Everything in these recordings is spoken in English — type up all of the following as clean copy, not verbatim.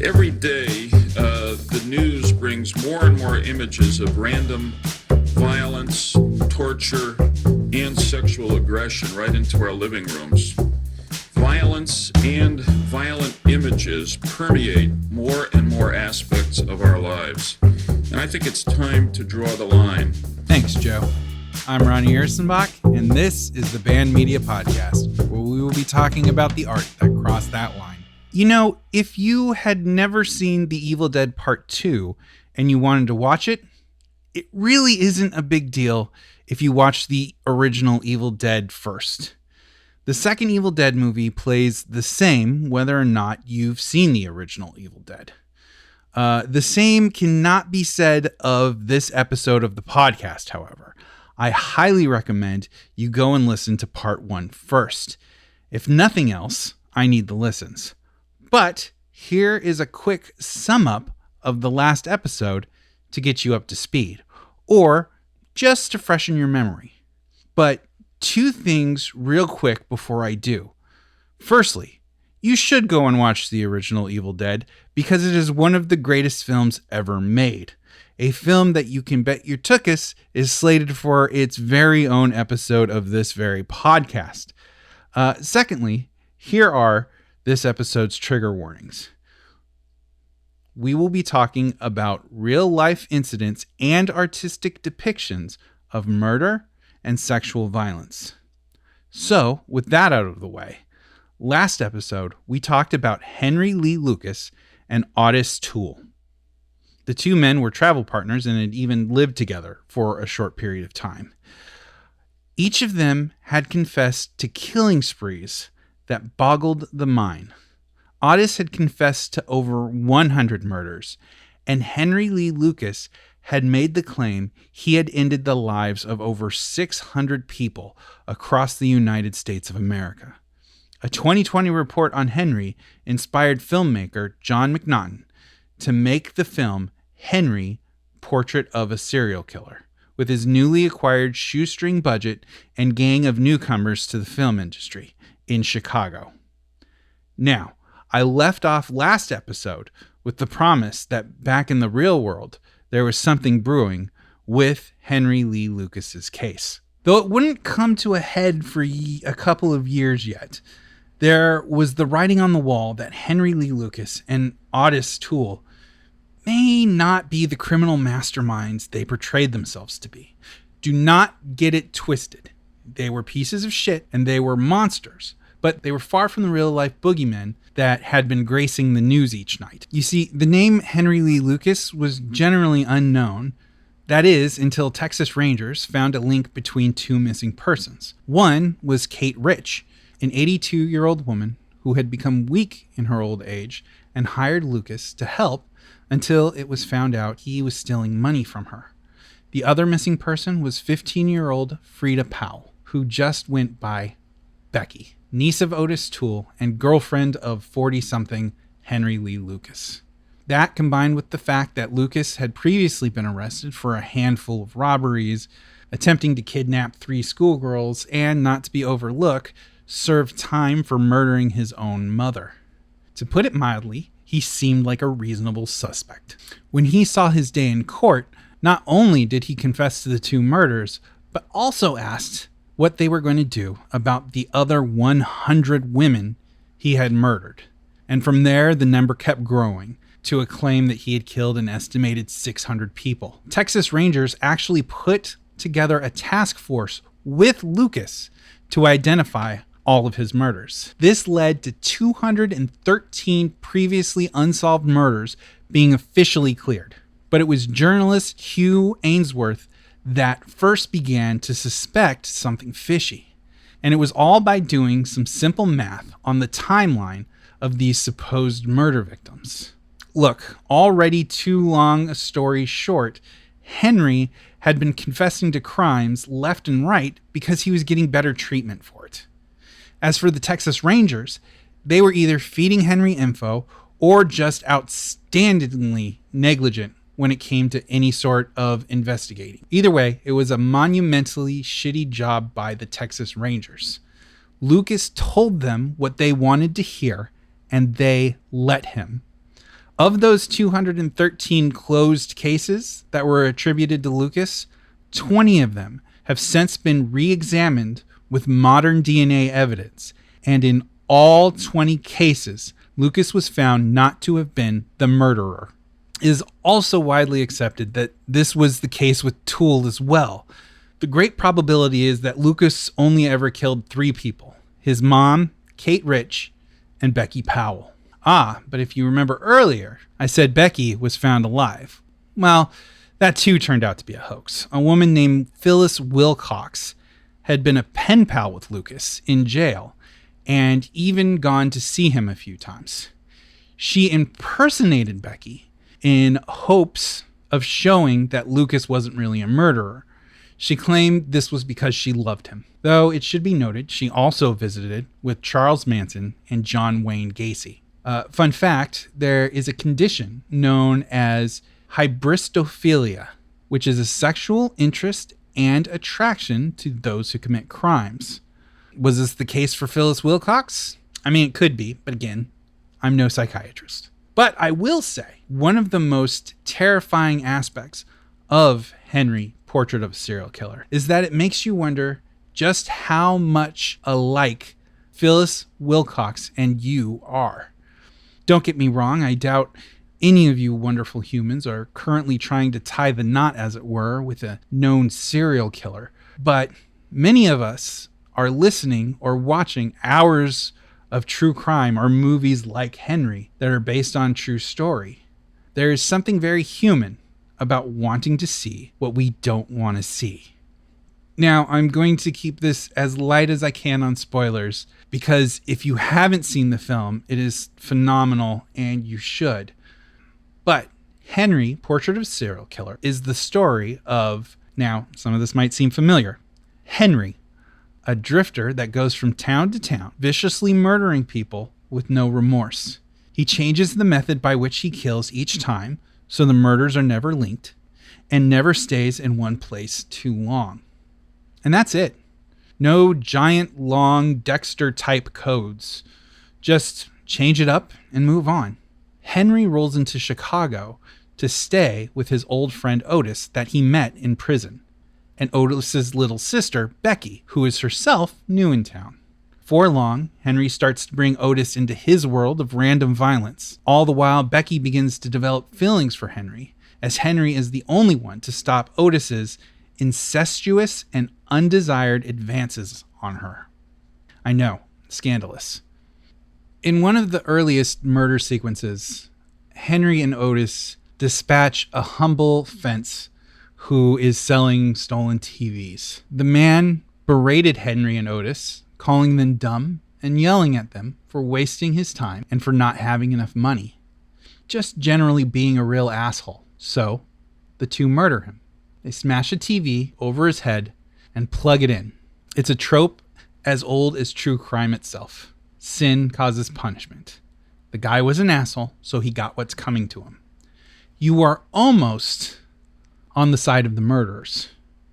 Every day, the news brings more and more images of random violence, torture, and sexual aggression right into our living rooms. Violence and violent images permeate more and more aspects of our lives. And I think it's time to draw the line. Thanks, Joe. I'm Ronnie Ersenbach, and this is the Band Media Podcast, where we will be talking about the art that crossed that line. You know, if you had never seen The Evil Dead Part 2 and you wanted to watch it, it really isn't a big deal if you watch the original Evil Dead first. The second Evil Dead movie plays the same whether or not you've seen the original Evil Dead. The same cannot be said of this episode of the podcast, however. I highly recommend you go and listen to Part 1 first. If nothing else, I need the listens. But here is a quick sum up of the last episode to get you up to speed, or just to freshen your memory. But two things real quick before I do. Firstly, you should go and watch the original Evil Dead because it is one of the greatest films ever made. A film that you can bet your tuchus is slated for its very own episode of this very podcast. Secondly, here are this episode's trigger warnings. We will be talking about real-life incidents and artistic depictions of murder and sexual violence. So, with that out of the way, last episode we talked about Henry Lee Lucas and Otis Toole. The two men were travel partners and had even lived together for a short period of time. Each of them had confessed to killing sprees that boggled the mind. Otis had confessed to over 100 murders, and Henry Lee Lucas had made the claim he had ended the lives of over 600 people across the United States of America. A 2020 report on Henry inspired filmmaker John McNaughton to make the film Henry, Portrait of a Serial Killer, with his newly acquired shoestring budget and gang of newcomers to the film industry in Chicago. Now, I left off last episode with the promise that back in the real world, there was something brewing with Henry Lee Lucas's case. Though it wouldn't come to a head for a couple of years yet, there was the writing on the wall that Henry Lee Lucas and Otis Toole may not be the criminal masterminds they portrayed themselves to be. Do not get it twisted. They were pieces of shit and they were monsters, but they were far from the real-life boogeymen that had been gracing the news each night. You see, the name Henry Lee Lucas was generally unknown. That is, until Texas Rangers found a link between two missing persons. One was Kate Rich, an 82-year-old woman who had become weak in her old age and hired Lucas to help until it was found out he was stealing money from her. The other missing person was 15-year-old Frida Powell, who just went by Becky, niece of Otis Toole and girlfriend of 40-something Henry Lee Lucas. That, combined with the fact that Lucas had previously been arrested for a handful of robberies, attempting to kidnap 3 schoolgirls, and, not to be overlooked, served time for murdering his own mother. To put it mildly, he seemed like a reasonable suspect. When he saw his day in court, not only did he confess to the 2 murders, but also asked what they were going to do about the other 100 women he had murdered. And from there, the number kept growing to a claim that he had killed an estimated 600 people. Texas Rangers actually put together a task force with Lucas to identify all of his murders. This led to 213 previously unsolved murders being officially cleared. But it was journalist Hugh Ainsworth that first began to suspect something fishy. And it was all by doing some simple math on the timeline of these supposed murder victims. Look, already too long a story short, Henry had been confessing to crimes left and right because he was getting better treatment for it. As for the Texas Rangers, they were either feeding Henry info or just outstandingly negligent when it came to any sort of investigating. Either way, it was a monumentally shitty job by the Texas Rangers. Lucas told them what they wanted to hear, and they let him. Of those 213 closed cases that were attributed to Lucas, 20 of them have since been re-examined with modern DNA evidence, and in all 20 cases, Lucas was found not to have been the murderer. It is also widely accepted that this was the case with Toole as well. The great probability is that Lucas only ever killed 3 people: his mom, Kate Rich, and Becky Powell. But if you remember earlier, I said Becky was found alive. Well, that too turned out to be a hoax. A woman named Phyllis Wilcox had been a pen pal with Lucas in jail and even gone to see him a few times. She impersonated Becky in hopes of showing that Lucas wasn't really a murderer. She claimed this was because she loved him. Though it should be noted, she also visited with Charles Manson and John Wayne Gacy. Fun fact, there is a condition known as hybristophilia, which is a sexual interest and attraction to those who commit crimes. Was this the case for Phyllis Wilcox? I mean, it could be, but again, I'm no psychiatrist. But I will say, one of the most terrifying aspects of Henry, Portrait of a Serial Killer, is that it makes you wonder just how much alike Phyllis Wilcox and you are. Don't get me wrong, I doubt any of you wonderful humans are currently trying to tie the knot, as it were, with a known serial killer. But many of us are listening or watching hours of true crime or movies like Henry that are based on true story. There is something very human about wanting to see what we don't want to see. Now, I'm going to keep this as light as I can on spoilers, because if you haven't seen the film, it is phenomenal and you should. But Henry, Portrait of a Serial Killer, is the story of, now, some of this might seem familiar, Henry, a drifter that goes from town to town, viciously murdering people with no remorse. He changes the method by which he kills each time, so the murders are never linked, and never stays in one place too long. And that's it. No giant, long Dexter-type codes. Just change it up and move on. Henry rolls into Chicago to stay with his old friend Otis that he met in prison, and Otis's little sister, Becky, who is herself new in town. For long, Henry starts to bring Otis into his world of random violence. All the while, Becky begins to develop feelings for Henry, as Henry is the only one to stop Otis's incestuous and undesired advances on her. I know, scandalous. In one of the earliest murder sequences, Henry and Otis dispatch a humble fence who is selling stolen TVs. The man berated Henry and Otis, calling them dumb and yelling at them for wasting his time and for not having enough money. Just generally being a real asshole. So, the two murder him. They smash a TV over his head and plug it in. It's a trope as old as true crime itself. Sin causes punishment. The guy was an asshole, so he got what's coming to him. You are almost on the side of the murderers.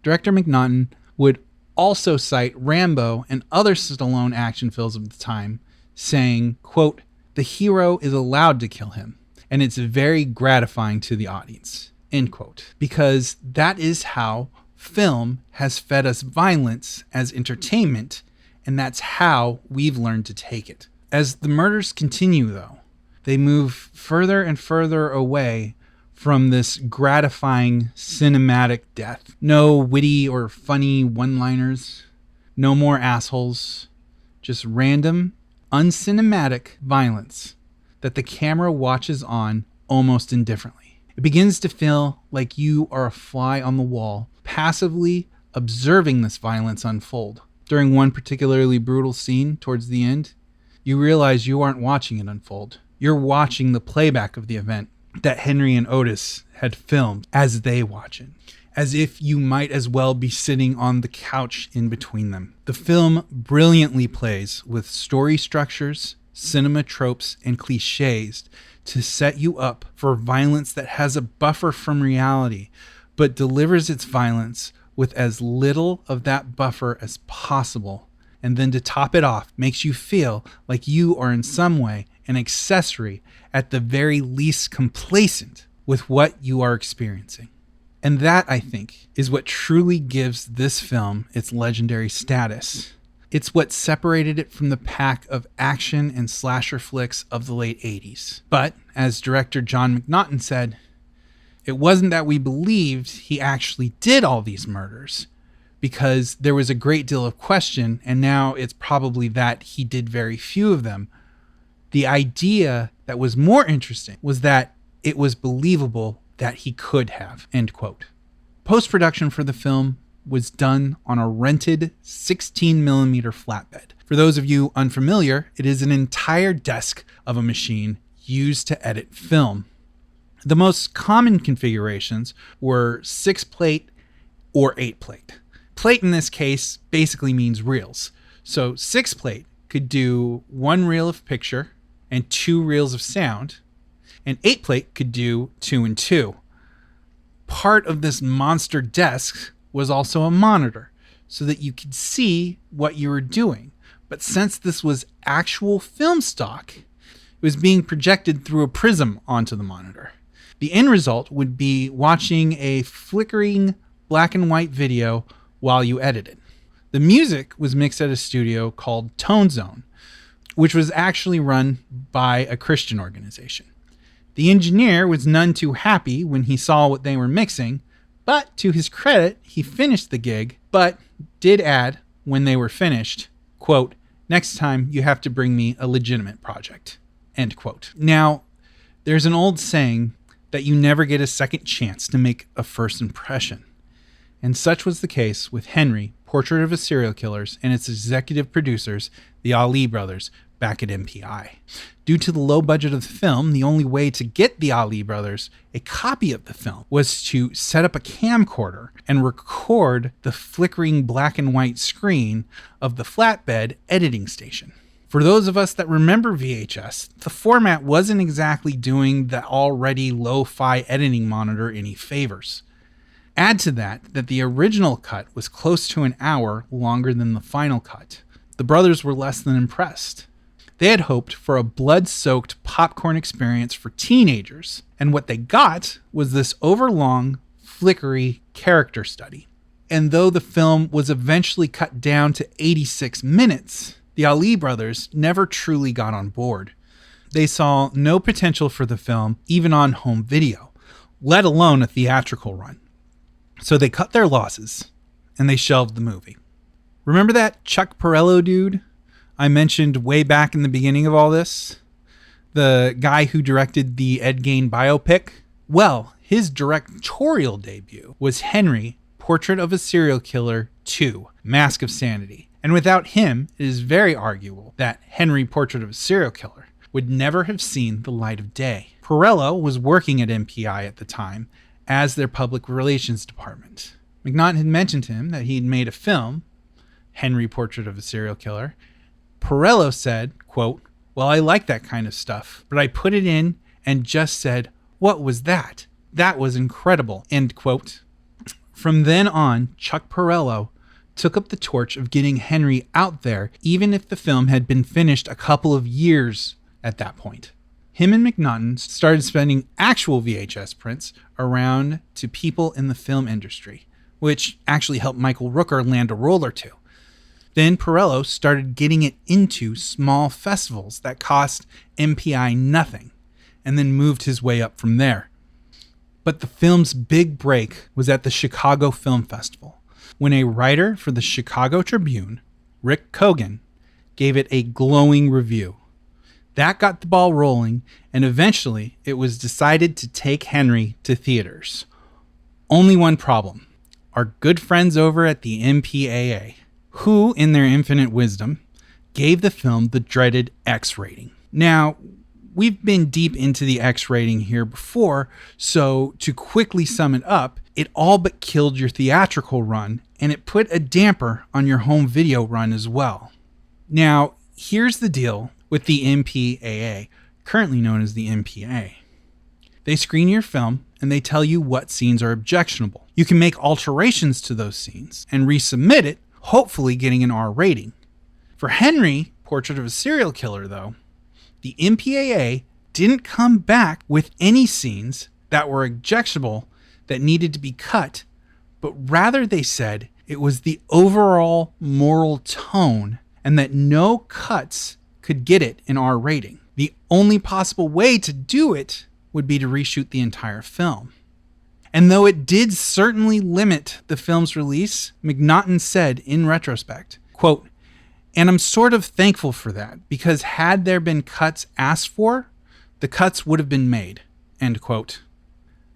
Director McNaughton would also cite Rambo and other Stallone action films of the time, saying, quote, "The hero is allowed to kill him, and it's very gratifying to the audience," end quote. Because that is how film has fed us violence as entertainment, and that's how we've learned to take it. As the murders continue, though, they move further and further away from this gratifying cinematic death. No witty or funny one-liners, no more assholes, just random, uncinematic violence that the camera watches on almost indifferently. It begins to feel like you are a fly on the wall, passively observing this violence unfold. During one particularly brutal scene towards the end, you realize you aren't watching it unfold. You're watching the playback of the event that Henry and Otis had filmed as they watch it, as if you might as well be sitting on the couch in between them. The film brilliantly plays with story structures, cinema tropes, and cliches to set you up for violence that has a buffer from reality, but delivers its violence with as little of that buffer as possible. And then to top it off, makes you feel like you are in some way an accessory, at the very least complacent with what you are experiencing. And that, I think, is what truly gives this film its legendary status. It's what separated it from the pack of action and slasher flicks of the late 80s. But, as director John McNaughton said, it wasn't that we believed he actually did all these murders, because there was a great deal of question, and now it's probably that he did very few of them. The idea that was more interesting was that it was believable that he could have, end quote. Post-production for the film was done on a rented 16mm flatbed. For those of you unfamiliar, it is an entire desk of a machine used to edit film. The most common configurations were 6-plate or 8-plate. Plate in this case basically means reels. So 6-plate could do 1 reel of picture and 2 reels of sound, and 8-plate could do 2 and 2. Part of this monster desk was also a monitor so that you could see what you were doing. But since this was actual film stock, it was being projected through a prism onto the monitor. The end result would be watching a flickering black and white video while you edited. The music was mixed at a studio called Tone Zone, which was actually run by a Christian organization. The engineer was none too happy when he saw what they were mixing, but to his credit, he finished the gig, but did add, when they were finished, quote, "Next time you have to bring me a legitimate project," end quote. Now, there's an old saying that you never get a second chance to make a first impression. And such was the case with Henry, Portrait of a Serial Killer, and its executive producers, the Ali brothers, back at MPI. Due to the low budget of the film, the only way to get the Ali brothers a copy of the film was to set up a camcorder and record the flickering black and white screen of the flatbed editing station. For those of us that remember VHS, the format wasn't exactly doing the already lo-fi editing monitor any favors. Add to that the original cut was close to an hour longer than the final cut. The brothers were less than impressed. They had hoped for a blood-soaked popcorn experience for teenagers, and what they got was this overlong, flickery character study. And though the film was eventually cut down to 86 minutes, the Ali brothers never truly got on board. They saw no potential for the film even on home video, let alone a theatrical run. So they cut their losses, and they shelved the movie. Remember that Chuck Perrello dude I mentioned way back in the beginning of all this? The guy who directed the Ed Gein biopic? Well, his directorial debut was Henry, Portrait of a Serial Killer 2, Mask of Sanity. And without him, it is very arguable that Henry, Portrait of a Serial Killer would never have seen the light of day. Perrello was working at MPI at the time as their public relations department. McNaughton had mentioned to him that he had made a film, Henry, Portrait of a Serial Killer. Perrello said, quote, "Well, I like that kind of stuff, but I put it in and just said, 'What was that? That was incredible,'" end quote. From then on, Chuck Perrello took up the torch of getting Henry out there, even if the film had been finished a couple of years at that point. Him and McNaughton started spending actual VHS prints around to people in the film industry, which actually helped Michael Rooker land a role or two. Then Perrello started getting it into small festivals that cost MPI nothing, and then moved his way up from there. But the film's big break was at the Chicago Film Festival, when a writer for the Chicago Tribune, Rick Cogan, gave it a glowing review. That got the ball rolling, and eventually it was decided to take Henry to theaters. Only one problem: our good friends over at the MPAA, who, in their infinite wisdom, gave the film the dreaded X rating. Now, we've been deep into the X rating here before, so to quickly sum it up, it all but killed your theatrical run, and it put a damper on your home video run as well. Now, here's the deal with the MPAA, currently known as the MPA. They screen your film and they tell you what scenes are objectionable. You can make alterations to those scenes and resubmit it, hopefully getting an R rating. For Henry, Portrait of a Serial Killer, though, the MPAA didn't come back with any scenes that were objectionable that needed to be cut, but rather they said it was the overall moral tone and that no cuts could get it an R rating. The only possible way to do it would be to reshoot the entire film. And though it did certainly limit the film's release, McNaughton said in retrospect, quote, "And I'm sort of thankful for that, because had there been cuts asked for, the cuts would have been made," end quote.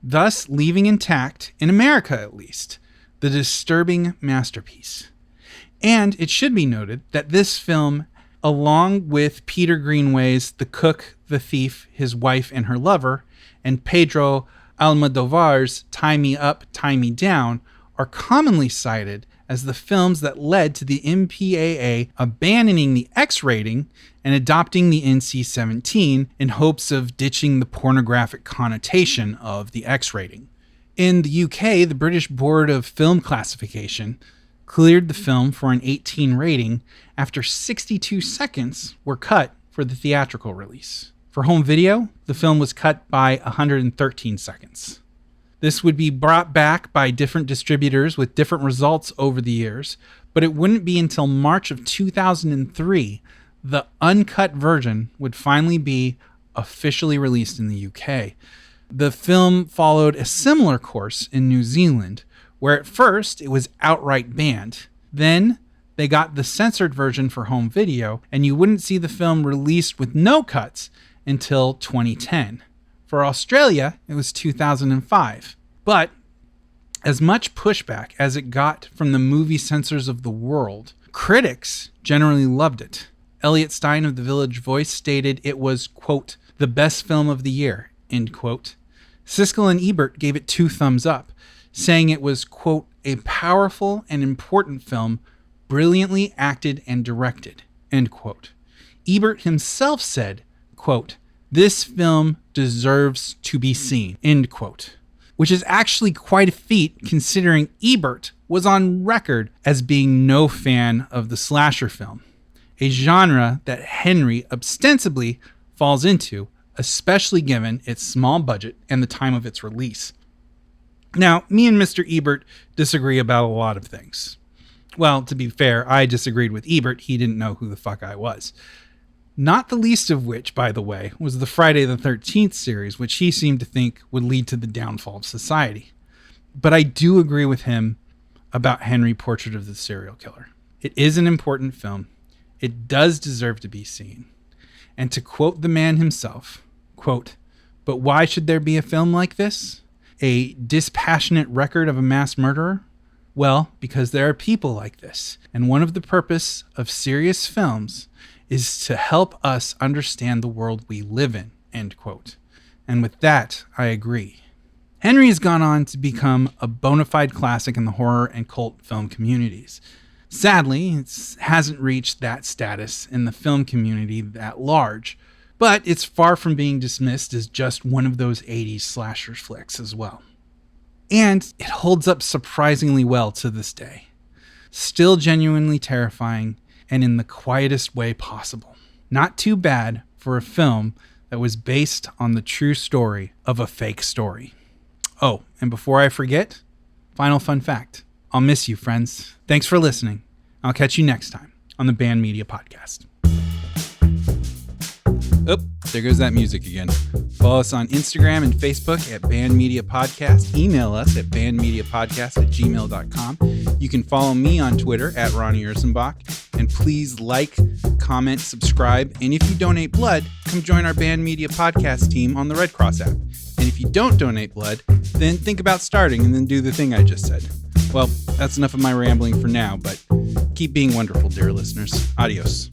Thus leaving intact, in America at least, the disturbing masterpiece. And it should be noted that this film, along with Peter Greenaway's The Cook, the Thief, His Wife, and Her Lover, and Pedro Almodovar's Tie Me Up, Tie Me Down, are commonly cited as the films that led to the MPAA abandoning the X rating and adopting the NC-17 in hopes of ditching the pornographic connotation of the X rating. In the UK, the British Board of Film Classification cleared the film for an 18 rating after 62 seconds were cut for the theatrical release. For home video, the film was cut by 113 seconds. This would be brought back by different distributors with different results over the years, but it wouldn't be until March of 2003 the uncut version would finally be officially released in the UK. The film followed a similar course in New Zealand, where at first it was outright banned. Then they got the censored version for home video, and you wouldn't see the film released with no cuts until 2010. For Australia, it was 2005. But as much pushback as it got from the movie censors of the world, critics generally loved it. Elliot Stein of The Village Voice stated it was, quote, "the best film of the year," end quote. Siskel and Ebert gave it 2 thumbs up, saying it was, quote, "a powerful and important film, brilliantly acted and directed," end quote. Ebert himself said, quote, "this film deserves to be seen," end quote. Which is actually quite a feat considering Ebert was on record as being no fan of the slasher film, a genre that Henry ostensibly falls into, especially given its small budget and the time of its release. Now, me and Mr. Ebert disagree about a lot of things. Well, to be fair, I disagreed with Ebert. He didn't know who the fuck I was. Not the least of which, by the way, was the Friday the 13th series, which he seemed to think would lead to the downfall of society. But I do agree with him about Henry Portrait of the Serial Killer. It is an important film. It does deserve to be seen. And to quote the man himself, quote, "But why should there be a film like this? A dispassionate record of a mass murderer? Well, because there are people like this. And one of the purpose of serious films is to help us understand the world we live in," end quote. And with that, I agree. Henry has gone on to become a bona fide classic in the horror and cult film communities. Sadly, it hasn't reached that status in the film community at large, but it's far from being dismissed as just one of those 80s slasher flicks as well. And it holds up surprisingly well to this day. Still genuinely terrifying, and in the quietest way possible. Not too bad for a film that was based on the true story of a fake story. Oh, and before I forget, final fun fact. I'll miss you, friends. Thanks for listening. I'll catch you next time on the Band Media Podcast. Oh, there goes that music again. Follow us on Instagram and Facebook at Band Media Podcast. Email us at bandmediapodcast@gmail.com. You can follow me on Twitter at Ronnie Ursenbach. And please like, comment, subscribe. And if you donate blood, come join our Band Media Podcast team on the Red Cross app. And if you don't donate blood, then think about starting and then do the thing I just said. Well, that's enough of my rambling for now, but keep being wonderful, dear listeners. Adios.